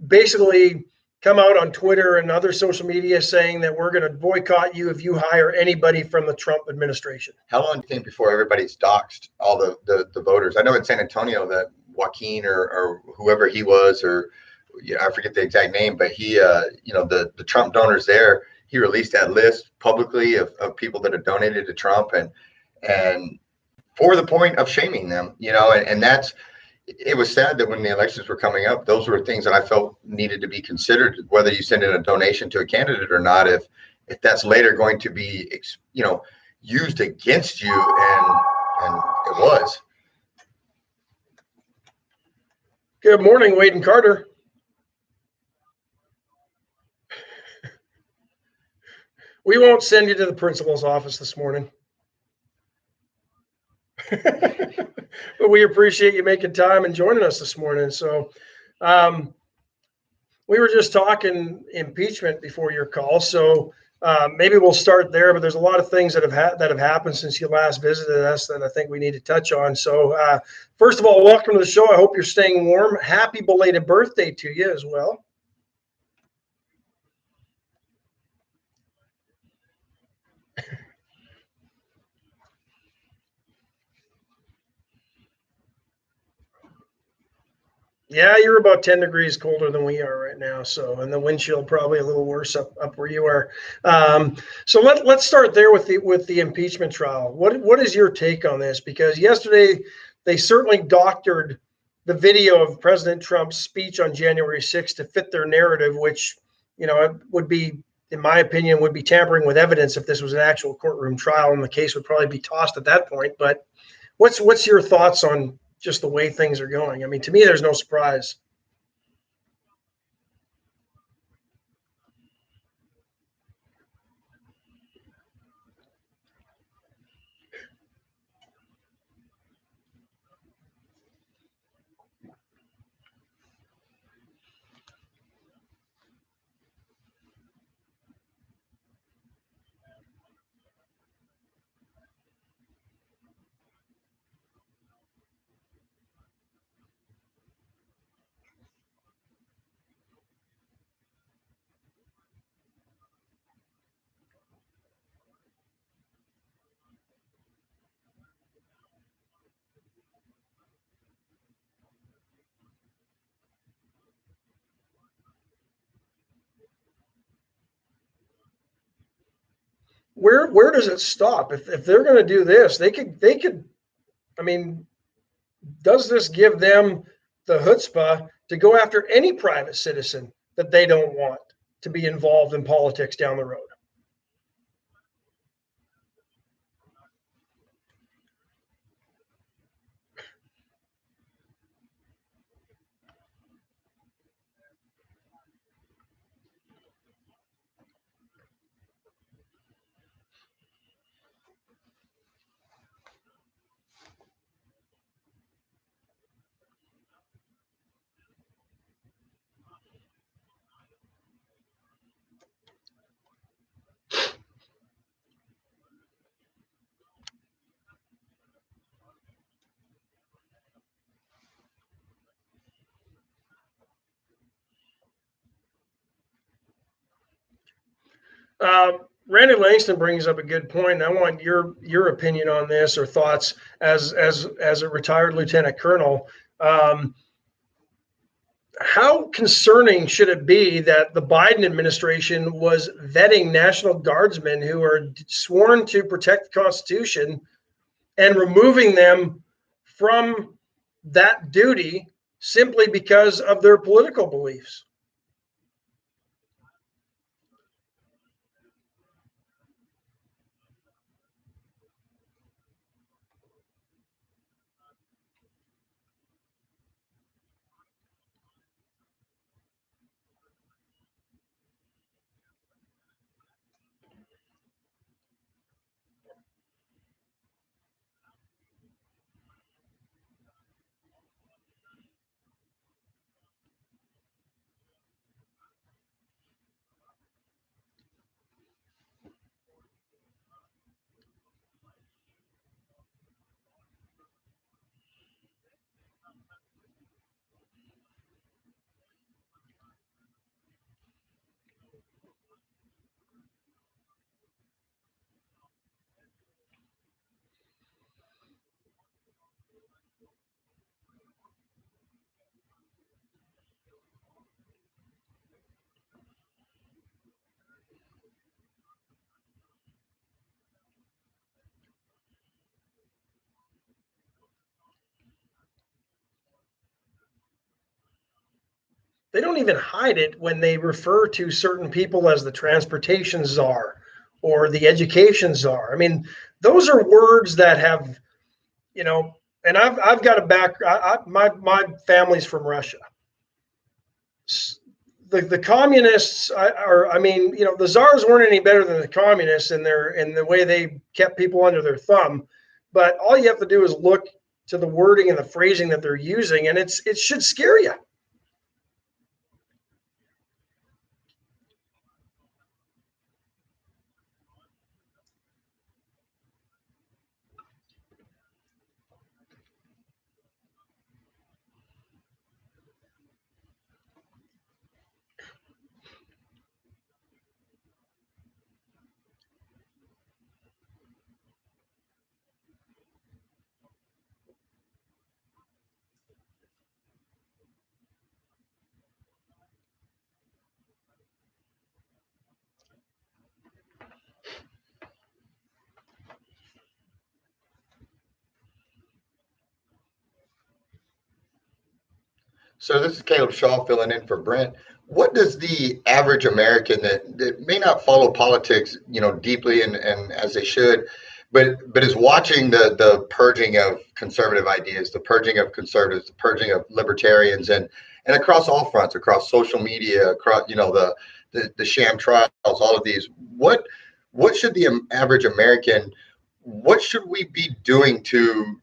basically come out on Twitter and other social media saying that we're going to boycott you if you hire anybody from the Trump administration. How long do you think before everybody's doxxed all the voters? I know in San Antonio that Joaquin or whoever he was, or I forget the exact name, but he, the Trump donors there, he released that list publicly of people that have donated to Trump and for the point of shaming them, and that's, it was sad that when the elections were coming up, those were things that I felt needed to be considered, whether you send in a donation to a candidate or not, if that's later going to be, used against you. And it was. Good morning, Wade and Carter. We won't send you to the principal's office this morning. But we appreciate you making time and joining us this morning. So we were just talking impeachment before your call. So maybe we'll start there, but there's a lot of things that have happened since you last visited us that I think we need to touch on. So first of all, welcome to the show. I hope you're staying warm. Happy belated birthday to you as well. Yeah, you're about 10 degrees colder than we are right now. So, and the wind chill probably a little worse up where you are. So let's start there with the impeachment trial. What is your take on this? Because yesterday they certainly doctored the video of President Trump's speech on January 6th to fit their narrative, which, it would be, in my opinion, would be tampering with evidence if this was an actual courtroom trial, and the case would probably be tossed at that point. But what's your thoughts on just the way things are going? I mean, to me, there's no surprise. Where does it stop? If they're going to do this, they could. I mean, does this give them the chutzpah to go after any private citizen that they don't want to be involved in politics down the road? Randy Langston brings up a good point. And I want your opinion on this or thoughts as a retired lieutenant colonel. How concerning should it be that the Biden administration was vetting National Guardsmen who are sworn to protect the Constitution and removing them from that duty simply because of their political beliefs? They don't even hide it when they refer to certain people as the transportation czar or the education czar. I mean, those are words that have, and I've got a my family's from Russia. The communists the czars weren't any better than the communists in the way they kept people under their thumb. But all you have to do is look to the wording and the phrasing that they're using, and it should scare you. So this is Caleb Shaw filling in for Brent. What does the average American that may not follow politics, deeply and as they should, but is watching the purging of conservative ideas, the purging of conservatives, the purging of libertarians, and across all fronts, across social media, across the sham trials, all of these. What should the average American, what should we be doing to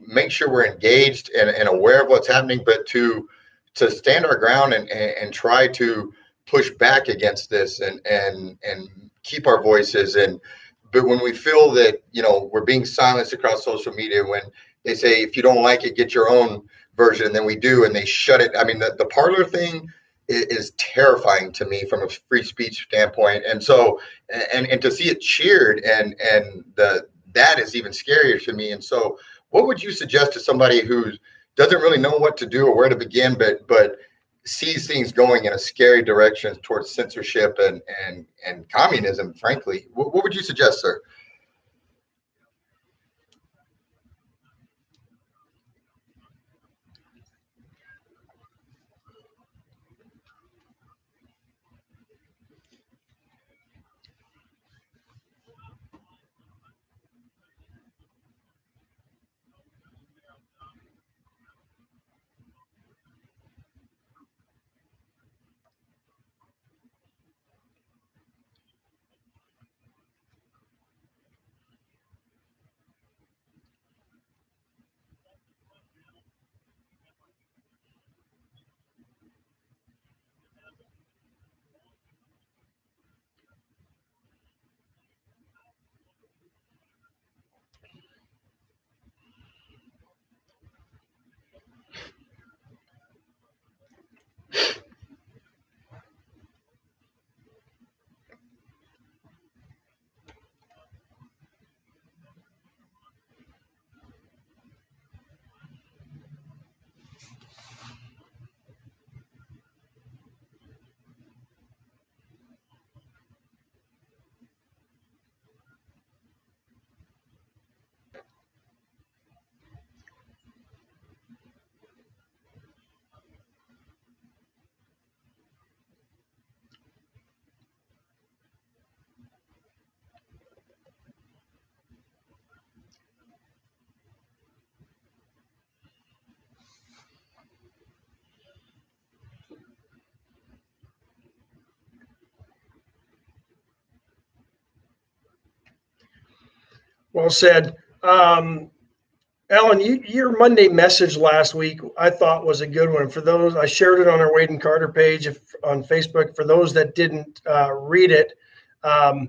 make sure we're engaged and aware of what's happening, but to stand our ground and try to push back against this and keep our voices. But when we feel that we're being silenced across social media, when they say if you don't like it, get your own version, and then we do, and they shut it. I mean, the parlor thing is terrifying to me from a free speech standpoint, and so and to see it cheered and that is even scarier to me. And so what would you suggest to somebody who doesn't really know what to do or where to begin, but sees things going in a scary direction towards censorship and communism? Frankly, what would you suggest, sir? Well said. Alan, your Monday message last week, I thought was a good one. For those, I shared it on our Wade and Carter page on Facebook. For those that didn't read it, I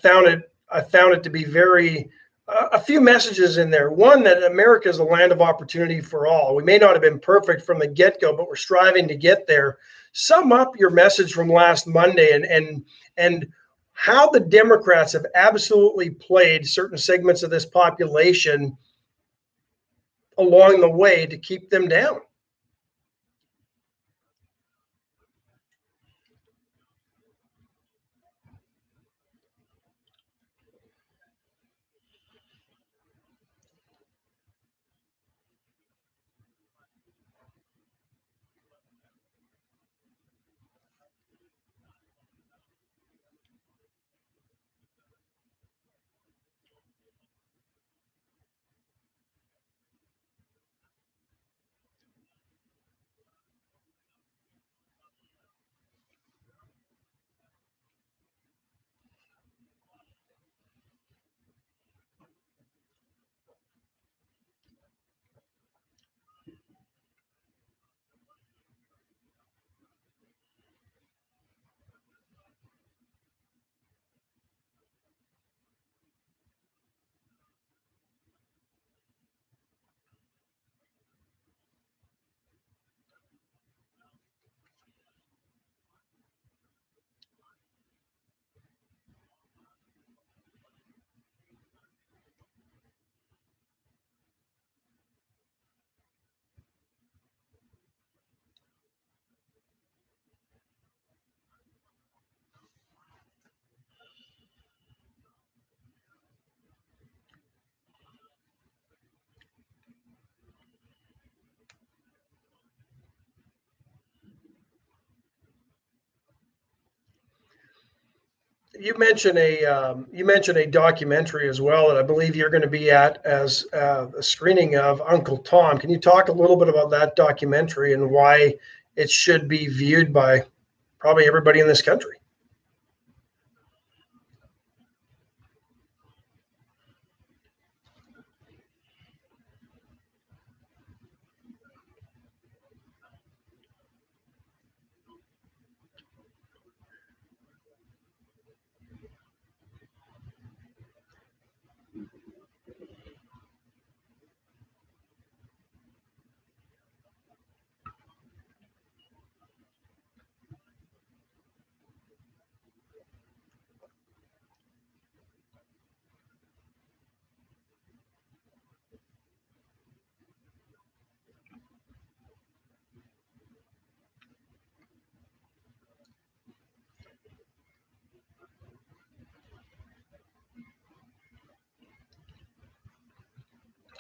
found it. I found it to be very a few messages in there. One, that America is a land of opportunity for all. We may not have been perfect from the get-go, but we're striving to get there. Sum up your message from last Monday and how the Democrats have absolutely played certain segments of this population along the way to keep them down. You mentioned a documentary as well that I believe you're going to be at as a screening of Uncle Tom. Can you talk a little bit about that documentary and why it should be viewed by probably everybody in this country?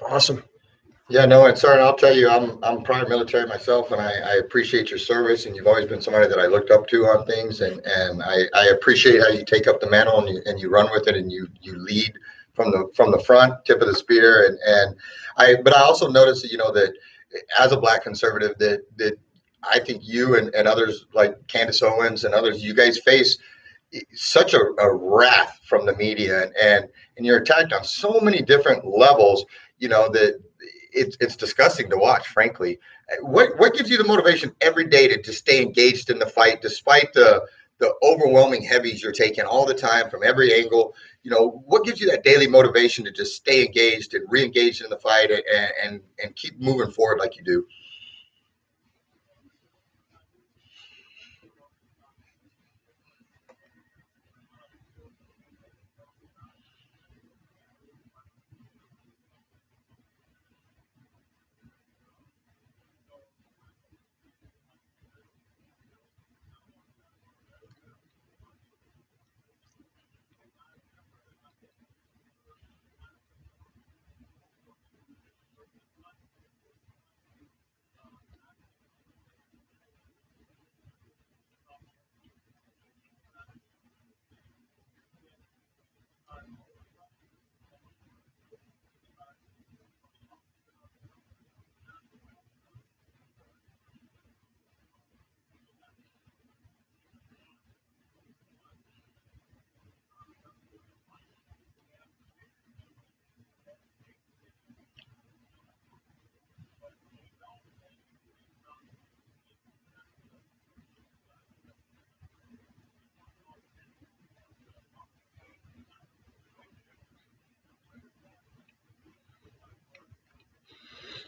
Awesome. Yeah, no, and sir, and I'll tell you, I'm prior military myself, and I appreciate your service, and you've always been somebody that I looked up to on things, and I appreciate how you take up the mantle and you run with it, and you lead from the front, tip of the spear, but I also noticed that that as a black conservative that I think you and others like Candace Owens and others, you guys face such a wrath from the media, and you're attacked on so many different levels, that it's disgusting to watch, frankly. What gives you the motivation every day to stay engaged in the fight, despite the overwhelming heavies you're taking all the time from every angle? What gives you that daily motivation to just stay engaged and re-engaged in the fight and keep moving forward like you do?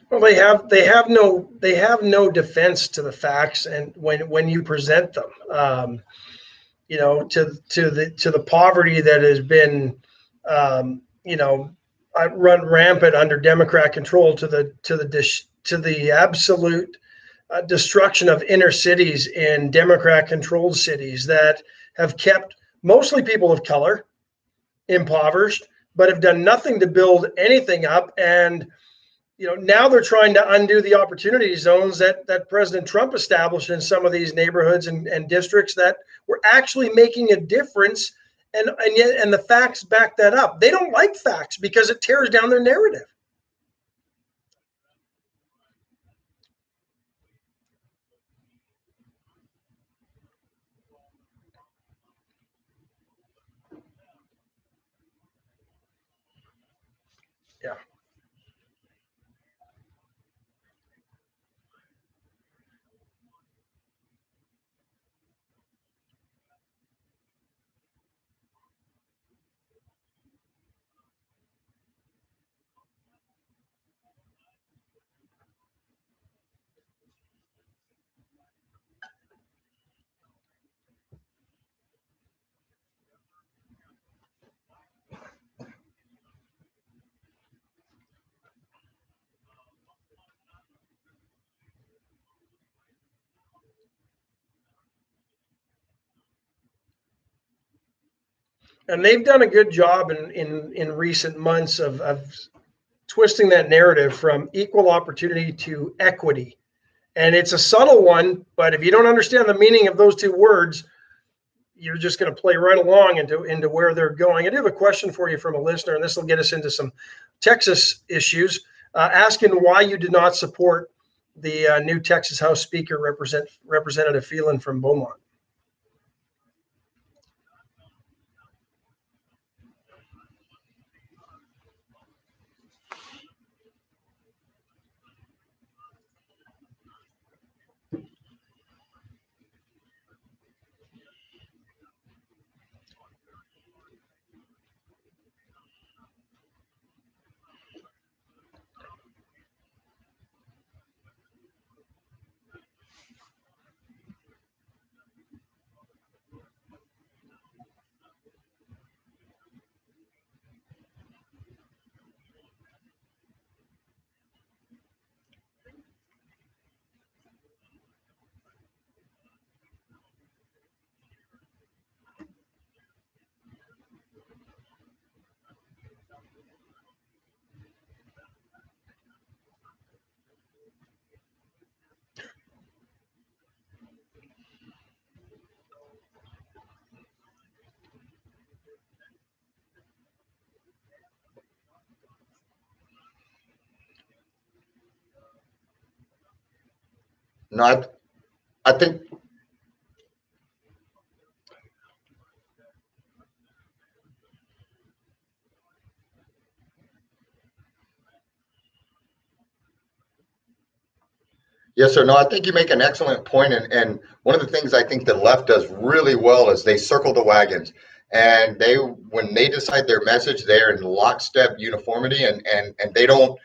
Well, they have no defense to the facts, and when you present them, to the poverty that has been, run rampant under Democrat control, to the absolute destruction of inner cities in Democrat controlled cities that have kept mostly people of color impoverished, but have done nothing to build anything up. And now they're trying to undo the opportunity zones that President Trump established in some of these neighborhoods and districts that were actually making a difference. And the facts back that up. They don't like facts because it tears down their narrative. Yeah. And they've done a good job in recent months of twisting that narrative from equal opportunity to equity. And it's a subtle one, but if you don't understand the meaning of those two words, you're just going to play right along into where they're going. I do have a question for you from a listener, and this will get us into some Texas issues, asking why you did not support the new Texas House Speaker, Representative Phelan from Beaumont. No, I think yes, sir. No, I think you make an excellent point, and one of the things I think the left does really well is they circle the wagons, and when they decide their message, they're in lockstep uniformity, and they don't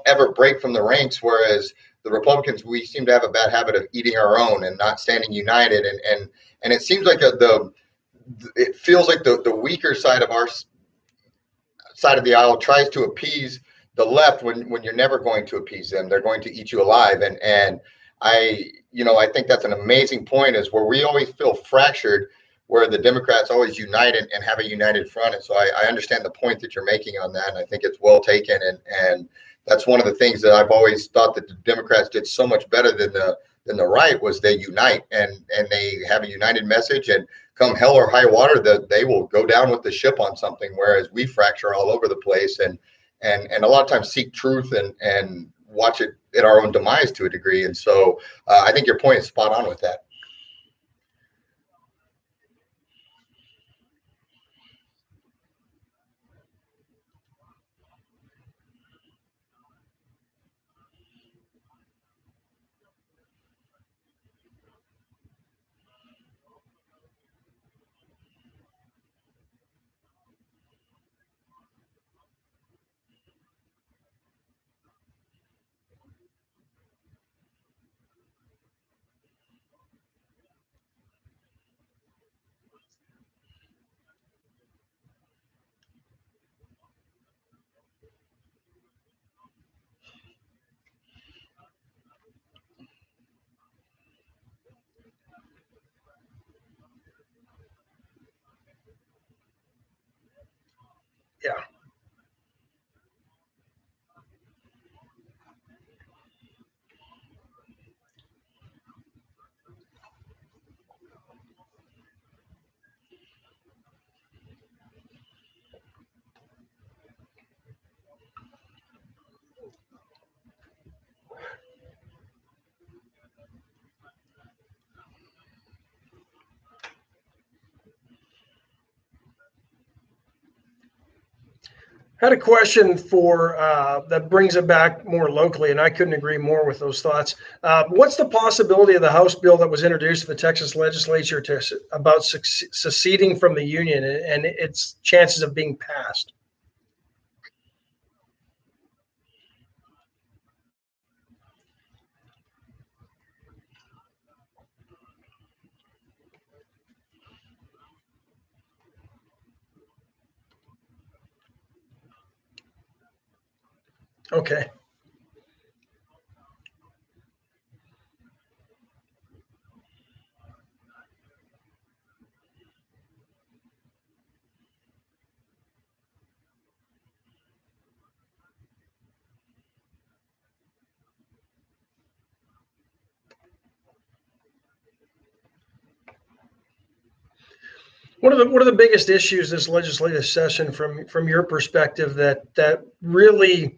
ever break from the ranks. Whereas the Republicans, we seem to have a bad habit of eating our own and not standing united, and it seems like it feels like the weaker side of our side of the aisle tries to appease the left when you're never going to appease them. They're going to eat you alive. And I think that's an amazing point, is where we always feel fractured, where the Democrats always unite and have a united front. And so I understand the point that you're making on that, and I think it's well taken. And that's one of the things that I've always thought that the Democrats did so much better than the right, was they unite and they have a united message, and come hell or high water, that they will go down with the ship on something, whereas we fracture all over the place and a lot of times seek truth and watch it at our own demise to a degree. And so I think your point is spot on with that. Had a question for that brings it back more locally, and I couldn't agree more with those thoughts. What's the possibility of the House bill that was introduced to the Texas legislature about seceding from the union and its chances of being passed? Okay. What are the biggest issues this legislative session from your perspective that really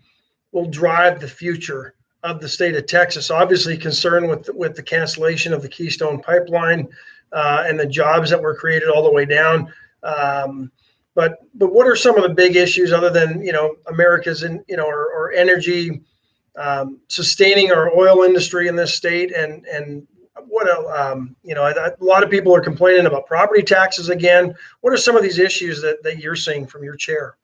will drive the future of the state of Texas? Obviously, concerned with the cancellation of the Keystone Pipeline and the jobs that were created all the way down. But what are some of the big issues other than America's or energy, sustaining our oil industry in this state, and what else? A lot of people are complaining about property taxes again. What are some of these issues that you're seeing from your chair?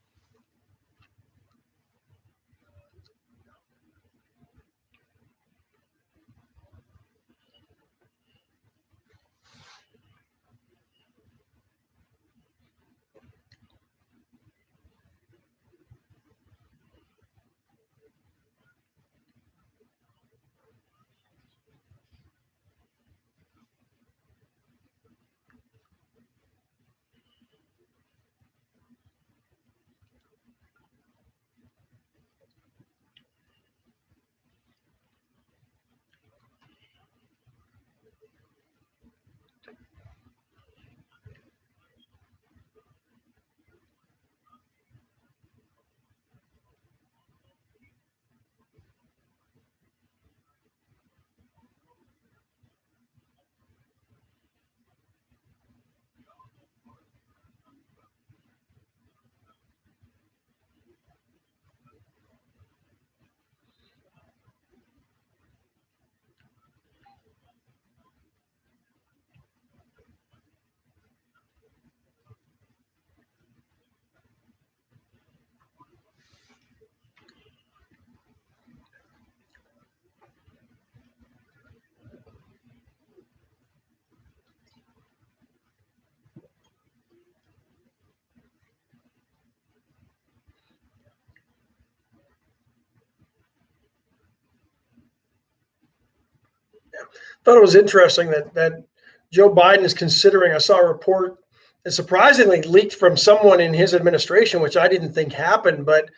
Thought it was interesting that Joe Biden is considering. I saw a report that surprisingly leaked from someone in his administration, which I didn't think happened, but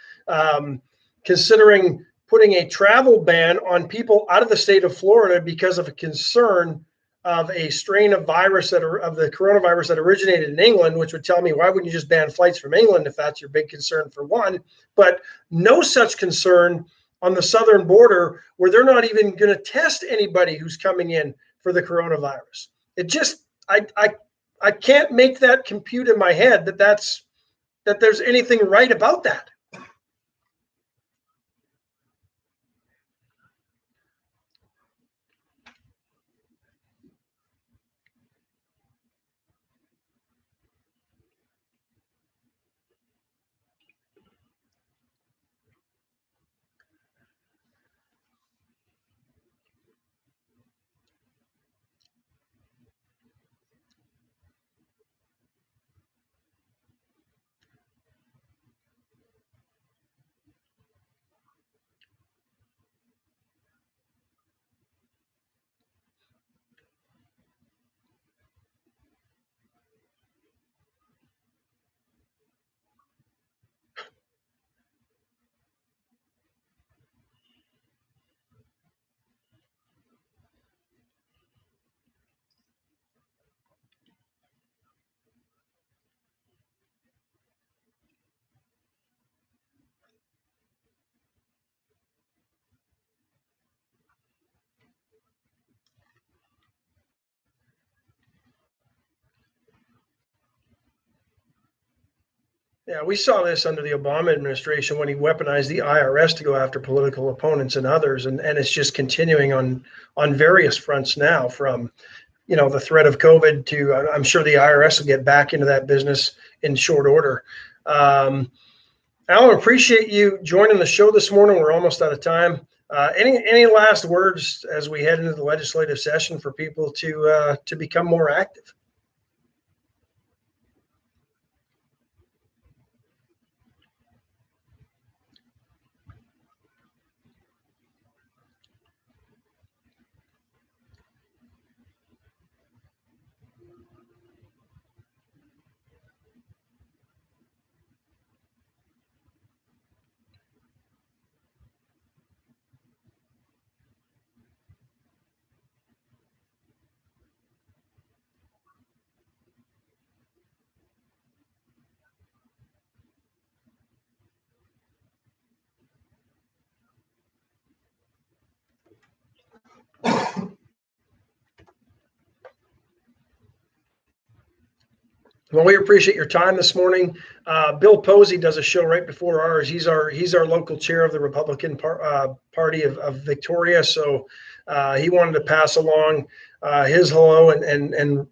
considering putting a travel ban on people out of the state of Florida because of a concern of a strain of of the coronavirus that originated in England, which would tell me, why wouldn't you just ban flights from England if that's your big concern, for one? But no such concern on the southern border, where they're not even going to test anybody who's coming in for the coronavirus. It just, I can't make that compute in my head that there's anything right about that. Yeah, we saw this under the Obama administration when he weaponized the IRS to go after political opponents and others, and it's just continuing on various fronts now. From the threat of COVID to I'm sure the IRS will get back into that business in short order. Alan, appreciate you joining the show this morning. We're almost out of time. Any last words as we head into the legislative session for people to become more active? Well, we appreciate your time this morning. Bill Posey does a show right before ours. He's our local chair of the Republican Party of Victoria. So he wanted to pass along his hello and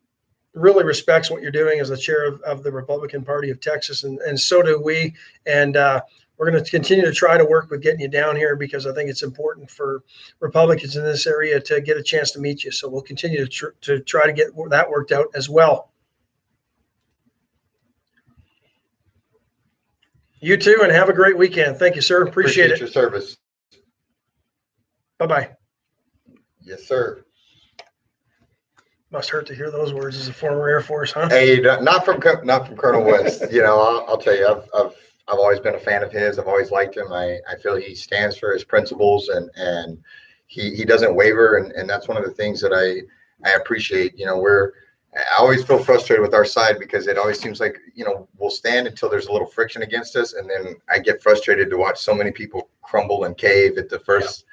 really respects what you're doing as the chair of the Republican Party of Texas. And so do we. And we're going to continue to try to work with getting you down here because I think it's important for Republicans in this area to get a chance to meet you. So we'll continue to try to get that worked out as well. You too, and have a great weekend. Thank you, sir. Appreciate it. Your service. Bye-bye. Yes, sir. Must hurt to hear those words as a former Air Force, huh? Hey, not from Colonel West. I'll tell you, I've always been a fan of his. I've always liked him. I feel he stands for his principles and he doesn't waver, and that's one of the things that I appreciate. I always feel frustrated with our side because it always seems like, we'll stand until there's a little friction against us. And then I get frustrated to watch so many people crumble and cave at the first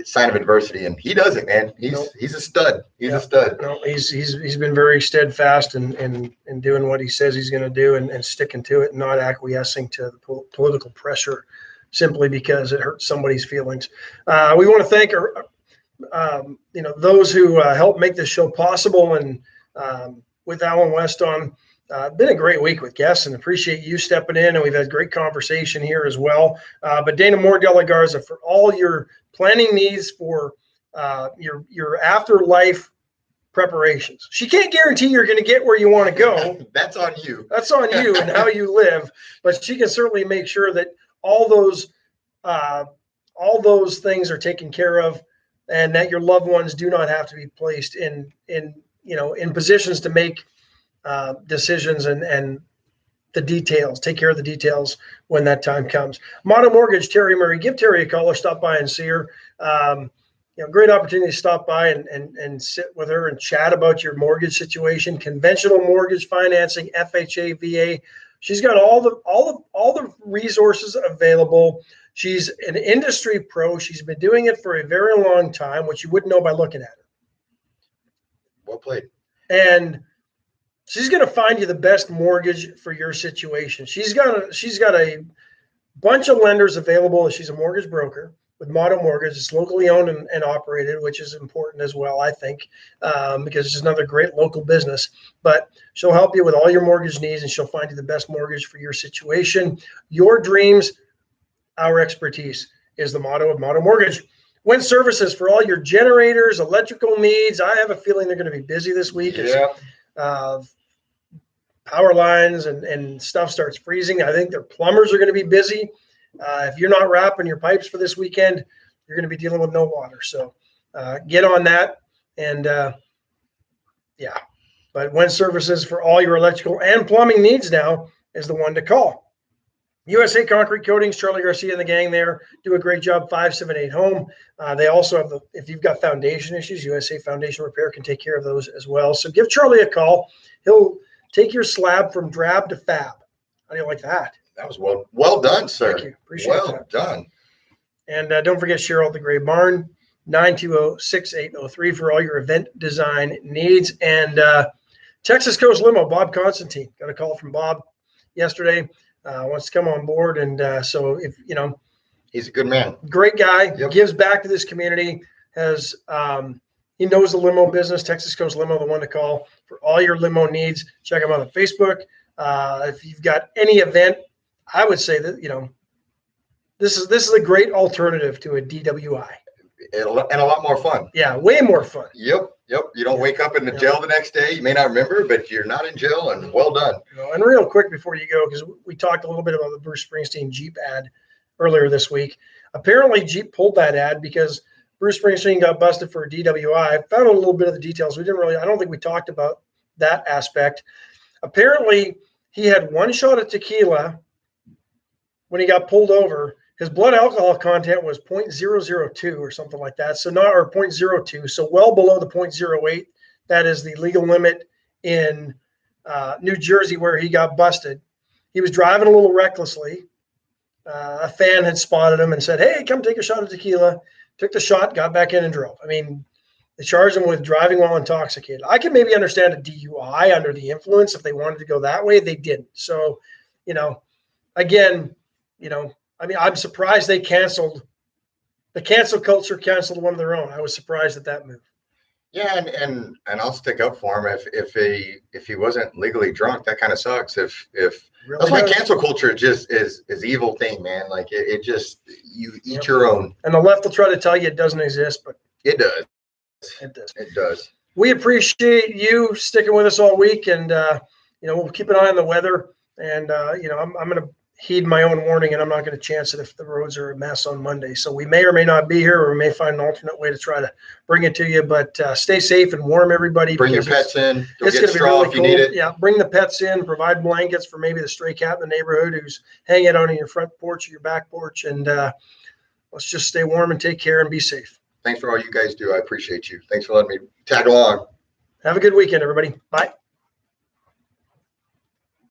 sign of adversity. And he doesn't, man. He's a stud. He's a stud. No, he's been very steadfast in doing what he says he's going to do and sticking to it and not acquiescing to the political pressure simply because it hurts somebody's feelings. We want to thank those who helped make this show possible. And with Alan West on, been a great week with guests and appreciate you stepping in. And we've had great conversation here as well. But Dana Moore de la Garza, for all your planning needs for your afterlife preparations. She can't guarantee you're going to get where you want to go. That's on you. That's on you and how you live. But she can certainly make sure that all those things are taken care of and that your loved ones do not have to be placed in positions to make decisions and the details, take care of the details when that time comes. Motto Mortgage, Terry Murray, give Terry a call or stop by and see her. Great opportunity to stop by and sit with her and chat about your mortgage situation, conventional mortgage financing, FHA, VA. She's got all the resources available. She's an industry pro. She's been doing it for a very long time, which you wouldn't know by looking at her. Well played. And she's going to find you the best mortgage for your situation. She's got a bunch of lenders available. She's a mortgage broker with Motto Mortgage. It's locally owned and operated, which is important as well, I think, because it's another great local business. But she'll help you with all your mortgage needs, and she'll find you the best mortgage for your situation. Your dreams, our expertise is the motto of Motto Mortgage. Wind Services for all your generators, electrical needs. I have a feeling they're going to be busy this week. Yeah. Power lines and stuff starts freezing. I think their plumbers are going to be busy. If you're not wrapping your pipes for this weekend, you're going to be dealing with no water. So get on that. And but Wind Services for all your electrical and plumbing needs now is the one to call. USA Concrete Coatings, Charlie Garcia and the gang there do a great job. 578 Home. They also have if you've got foundation issues, USA Foundation Repair can take care of those as well. So give Charlie a call. He'll take your slab from drab to fab. How do you like that? That was well done, sir. Thank you. Appreciate that. Well done. And don't forget Cheryl at the Gray Barn, 920-6803 for all your event design needs. And Texas Coast Limo, Bob Constantine. Got a call from Bob yesterday. wants to come on board. And so if, he's a good man. Great guy, Yep. gives back to this community, has, he knows the limo business, Texas Coast Limo, the one to call for all your limo needs. Check him out on Facebook. If you've got any event, I would say that, this is a great alternative to a DWI. And a lot more fun. Yeah, way more fun. Yep. You don't wake up in the jail the next day. You may not remember, but you're not in jail, and well done. And real quick before you go, because we talked a little bit about the Bruce Springsteen Jeep ad earlier this week. Apparently, Jeep pulled that ad because Bruce Springsteen got busted for a DWI. I found out a little bit of the details. I don't think we talked about that aspect. Apparently, he had one shot of tequila when he got pulled over. His blood alcohol content was 0.002 or something like that. So not, or 0.02. So well below the 0.08. That is the legal limit in New Jersey where he got busted. He was driving a little recklessly. A fan had spotted him and said, "Hey, come take a shot of tequila." Took the shot, got back in and drove. I mean, they charged him with driving while intoxicated. I can maybe understand a DUI under the influence if they wanted to go that way. They didn't. So, again, I'm surprised they canceled. The cancel culture canceled one of their own. I was surprised at that move. Yeah, and I'll stick up for him if he wasn't legally drunk. That kind of sucks. If really that's why cancel culture just is evil thing, man. Like it just you eat your own. And the left will try to tell you it doesn't exist, but it does. It does. It does. We appreciate you sticking with us all week, and we'll keep an eye on the weather. And I'm going to heed my own warning, and I'm not going to chance it if the roads are a mess on Monday. So we may or may not be here, or we may find an alternate way to try to bring it to you. But stay safe and warm, everybody. Bring your pets in. It's going to be really cold. You need it. Yeah, bring the pets in. Provide blankets for maybe the stray cat in the neighborhood who's hanging out on your front porch or your back porch. And let's just stay warm and take care and be safe. Thanks for all you guys do. I appreciate you. Thanks for letting me tag along. Have a good weekend, everybody. Bye.